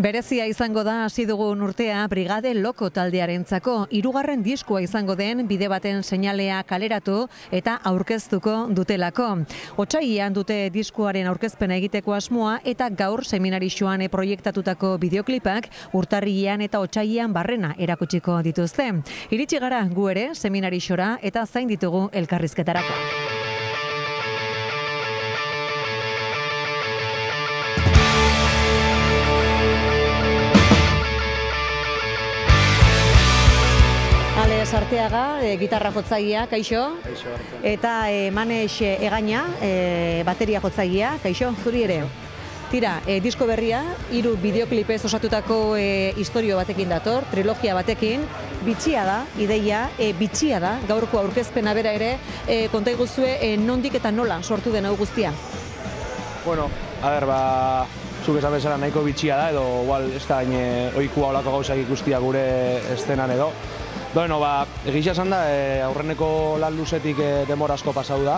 Berezia izango da hasi dugun urtea Brigade Loko taldearentzako. 3. diskoa izango den bide baten seinalea kaleratu eta aurkeztuko dutelako. Otsailean dute diskoaren aurkezpena egiteko asmoa eta gaur seminarixoan proiektatutako bideoklipak urtarrilean eta otsailean barrena erakutsiko dituzte. Iritsi gara gu ere seminarixora eta zain ditugu elkarrizketarako. Arteaga, gitarra jotzailea, kaixo? Kaixo, Eta Manex Egaña, bateria jotzailea, kaixo, zuri ere? Tira, disko berria, 3 bideoklipez osatutako istorio batekin dator, trilogia batekin, bitxia da, ideia, bitxia da, gaurko aurkezpena bera ere, konta iguzue nondik eta nola sortu den hau guztia? Bueno, zuk esan bezala nahiko bitxia da, edo igual ez da ohikoa olako gauzak ikustia gure estenan edo. Bueno, egia esan da, aurreneko lan luzetik denbora asko pasau da,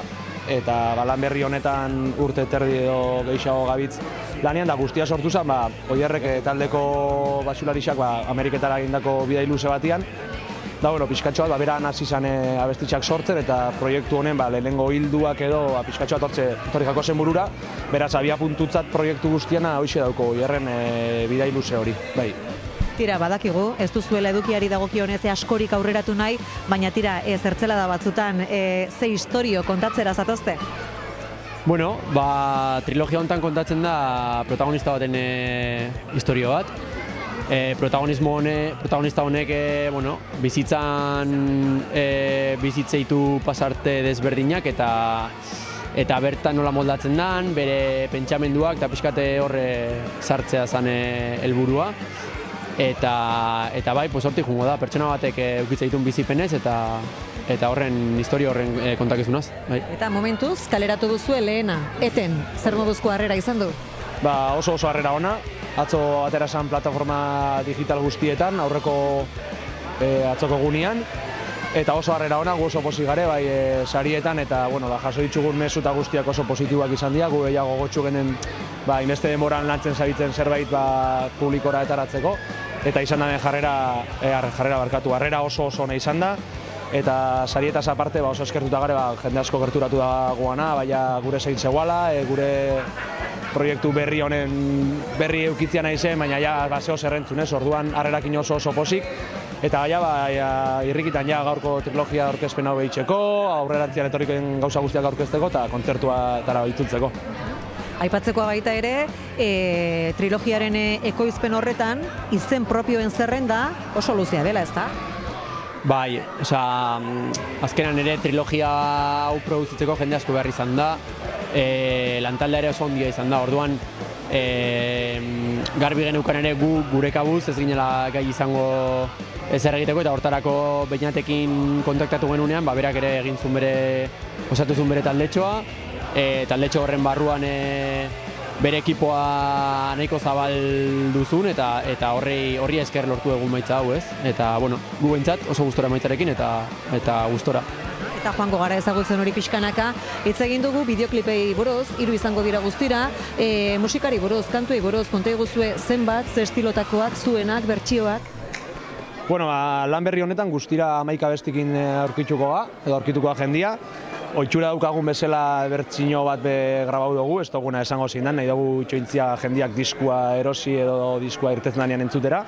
eta lan berri honetan urte terdi edo gehiago gabitz lanean da guztia sortu zen, Oierrek taldeko basularisak Ameriketara egindako bidai luze batian. Da, bueno, pixkatxo bat, beran hasi zen abestitxak sortzen, eta proiektu honen lehenengo hilduak edo pixkatxo bat torri jako zen burura, beraz, abia puntutzat proiektu guztiana hoxe dauko Oierren bidai luze hori, bai. Tira, badakigu, ez duzuela edukiari dagokionez askorik aurreratu nahi, baina tira, zertzela da batzutan, ze historio kontatzera zatozte? Bueno, trilogia honetan kontatzen da protagonista baten historio bat. Protagonista honek bizitzan bizitzeitu pasarte desberdinak eta bertan nola moldatzen dan, bere pentsamenduak eta pixkate horre sartzea zen helburua. Eta bai, hortik jungo da, pertsona batek eukitza ditun bizipenez eta horren historia horren kontakizunaz. Bai. Eta momentuz, kaleratu duzue lehena, eten, zer moduzko harrera izan du? Oso harrera ona, atzo atera zen plataforma digital guztietan, aurreko atzoko gunean, eta oso harrera ona, gu oso pozik gare, sarietan, eta jaso ditugun mezu eta guztiak oso positiboak izan dira, gu gehiago gotxu genen inbeste denboran lantzen zabitzen zerbait publikora etaratzeko, eta izan da harrera oso ona izan da, eta sarietaz aparte oso eskertuta gare, jende asko gerturatu da guana, baina gure zein zegoala, gure proiektu berri honen berri eukitzia nahi zen, baina zeo zerrentzun, orduan harrerakin oso pozik, eta irrikitan gaurko trilogia aurkezpen hau behitzeko, aurrerantzian etorrikoen gauza guztiak aurkezteko eta kontzertua tara itzultzeko. Aipatzekoa baita ere, trilogiaren ekoizpen horretan, izen propioen zerrenda oso luzea dela, ez da? Bai, azkenan ere trilogia hau produzitzeko jende asko behar izan da, lantaldea ere oso ondia izan da, orduan garbi geneukan ere gure kabuz ez ginela gai izango ezer egiteko, eta hortarako Beñatekin kontaktatu genunean, berak ere egin zuen osatu zuen bere taldetxoa, taldetxo horren barruan bere ekipoa nahiko zabal duzun, eta horri esker lortu egun maitza hau, ez? Eta, gu behintzat oso gustora maitzarekin eta gustora. Eta joango gara ezagutzen hori pixkanaka, hitz egin dugu bideoklipei buruz, 3 izango dira guztira, musikari buruz, kantuei buruz, konta iguzue zenbat, ze estilotakoak, zuenak, bertsioak? Lan berri honetan guztira 11 abestikin aurkituko jendia. Oitxura daukagun bezala bertsio bat grabau dugu, ez duguna esango zein nahi dugu itxointzia jendiak diskua erosi edo diskua irtetzen danean entzutera.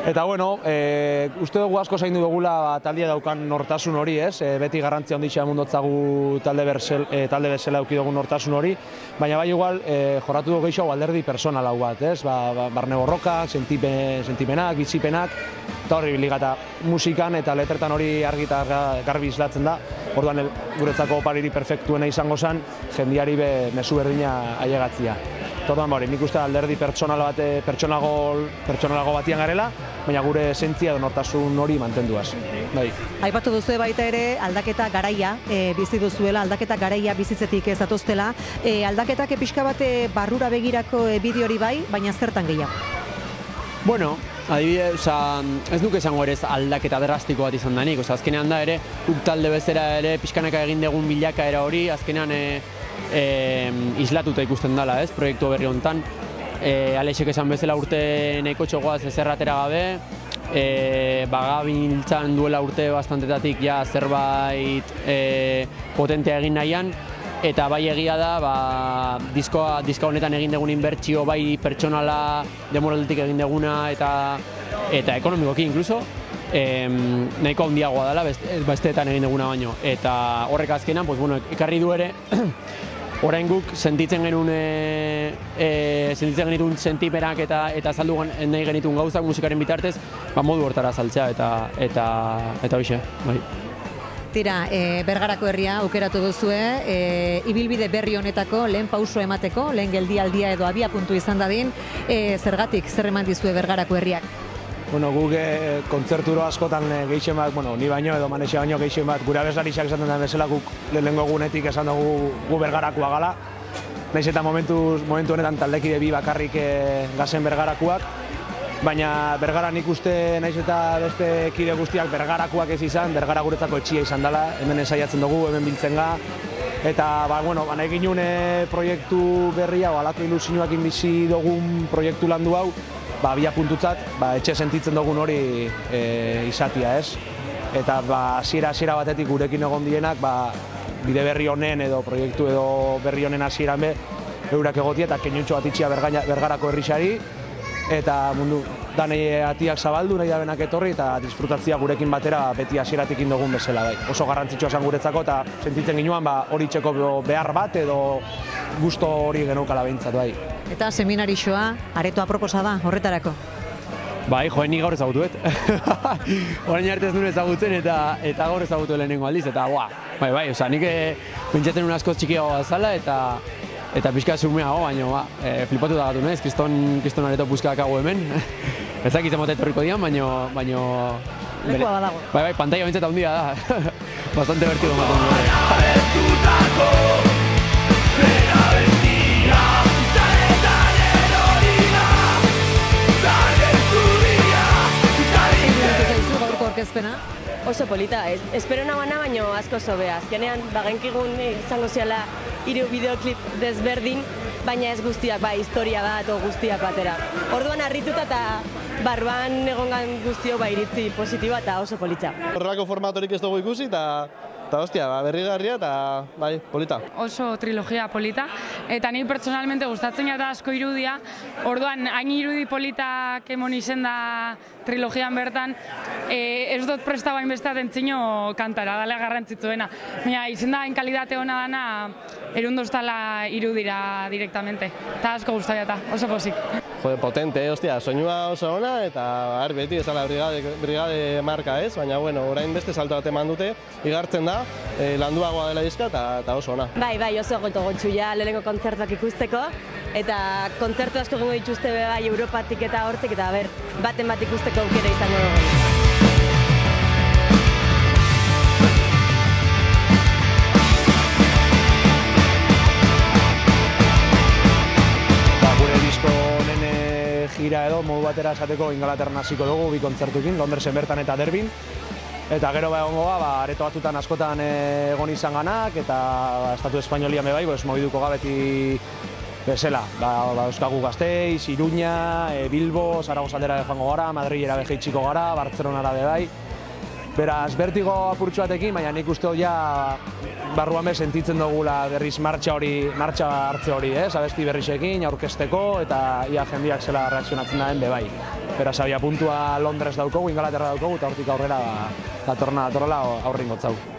Eta uste dugu asko zaindu dugula taldia daukan nortasun hori, ez? Beti garrantzia onditxea mundotzagu talde bezala eduki dugun nortasun hori, baina bai igual jorratu dugu gehiago alderdi personal hau bat, ez? Barne borroka, sentipenak, bizipenak, eta horri ligata musikan eta letretan hori argi eta garbi islatzen da. Orduan guretzako pariri perfektuena izango zen, jendiari mezu berdina ailegatzia. Orduan nik uste alderdi pertsonalago batian garela, baina gure esentzia edo nortasun hori mantenduaz. Aipatu duzu baita ere aldaketa garaia bizi duzuela, aldaketa garaia bizitzetik ez atoztela, aldaketak pixka bat barrura begirako bideo hori bai, baina zertan gehiago? Bueno, adibidez, ez nuke esango ere aldaketa drastiko bat izan denik, azkenean da ere, talde bezala ere pixkanaka egin dugun bilakaera hori, azkenean islatuta ikusten dela, proiektu berri honetan. Alexek esan bezala urte nahiko txogoaz ezer atera gabe, bagabiltzan duela urte bastantetatik ja zerbait potentea egin nahian, eta bai egia da, diska honetan egin dugun inbertsio bai pertsonala demoraldetik egin duguna eta ekonomikoki inkluso, nahiko handiagoa dela besteetan egin duguna baino. Eta horrek azkenan, ekarri du ere, orain guk sentitzen genituen sentipenak eta azaldu nahi genituen gauzak musikaren bitartez, modu hortara saltzea eta hoxe, bai. Tira, Bergarako herria aukeratu duzue, ibilbide berri honetako lehen pauso emateko, lehen geldialdia edo abiapuntu izan dadin, zergatik, zer eman dizue Bergarako herriak? Guk kontzerturo askotan gehixen bat, ni baino edo Manexe baino gehixen bat, gure abeslariak esaten den bezala guk lehenengo egunetik esan dugu gu Bergarakoa gala. Naiz eta momentu honetan taldekide bi bakarrik gazen Bergarakoak, baina Bergara nik uste naiz eta beste kide guztiak Bergarakoak ez izan, Bergara guretzako etxia izan dela, hemen ensaiatzen dugu, hemen biltzen ga, eta nahi ginuen proiektu berria, alako ilusioak bizi dugun proiektu landu hau, abia puntutzat, etxe sentitzen dugun hori izatia, ez? Eta hasiera batetik gurekin egon dienak, bide berri honen edo proiektu edo berri honen hasieran be, eurak egotia eta keinutxo bat itxia Bergarako herrixari, eta mundu danei atiak zabaldu nahi da benak etorri eta disfrutatzia gurekin batera beti hasieratik dugun bezala bai. Oso garrantzitsua zen guretzako eta sentitzen ginuan hori txeko behar bat edo gusto hori geneukala behintzat bai. Eta seminarixoa areto aproposa da horretarako? Bai, joen nik gaur ezagutuet. Orain arte ez nuen ezagutzen eta gaur ezagutu lehenengo aldiz, eta bai, nik pentsatzen un askoz txikiagoa zala eta pixka zumeago, baina flipatu da gatu naiz, kriston areto puzkak hago hemen. Ezak izan mota etorriko dian, baina... Lekua badago. Bai, pantalla bintzeta handia da. Bastante bertido maten dure. Oso polita, espero nabana baino asko zobea. Azkenean, bagenkigun izango ziala 3 bideoklip desberdin, baina ez guztiak, historia bat o guztiak batera. Orduan harrituta eta barruan egongan guztio iritzi positiba eta oso polita. Horrelako formatorik ez dugu ikusi eta hostia, berrigarria eta polita. Oso trilogia polita, eta nik pertsonalmente gustatzen eta asko irudia, orduan hain irudi politak emon izen da trilogian bertan, ez dut presta bain beste atentzino kantara, dale garrantzitzuena. Baina izen da hain kalidate hona dana, erundoztala irudira direktamente, eta asko gustaiata, oso pozik. Jode, potente, hostia, soinua oso ona eta beti ezala brigade marka ez, baina orain beste salto bat eman dute, igartzen da, landuagoa dela diska eta oso ona. Bai, oso gotxu ja lehenengo kontzertuak ikusteko, eta kontzertu asko gongo dituzte bai Europatik eta hortik, eta baten bat ikusteko aukera izango dugu. Gira edo, modu batera esateko Ingalaterran hasiko dugu, 2 kontzertukin, Londresen bertan eta Derbin. Eta gero egongo areto batzutan askotan egon izan ganak, eta Estatu Espainolian bai, mobiduko gabeti bezala. Euskagu Gasteiz, Iruña, Bilbo, Zaragoza aldera joango gara, Madrilera beheitxiko gara, Bartzelonara bai. Beraz, bertigo apurtxo batekin, baina nik uste hori barruan sentitzen dugula berriz martxa hartze hori, abesti berrizekin, aurkezteko, eta ia jendiak zela reakzionatzen daren bai. Beraz, abia puntua Londres daukogu, Ingalaterra daukogu, eta hortik aurrera datorrela aurringo zau.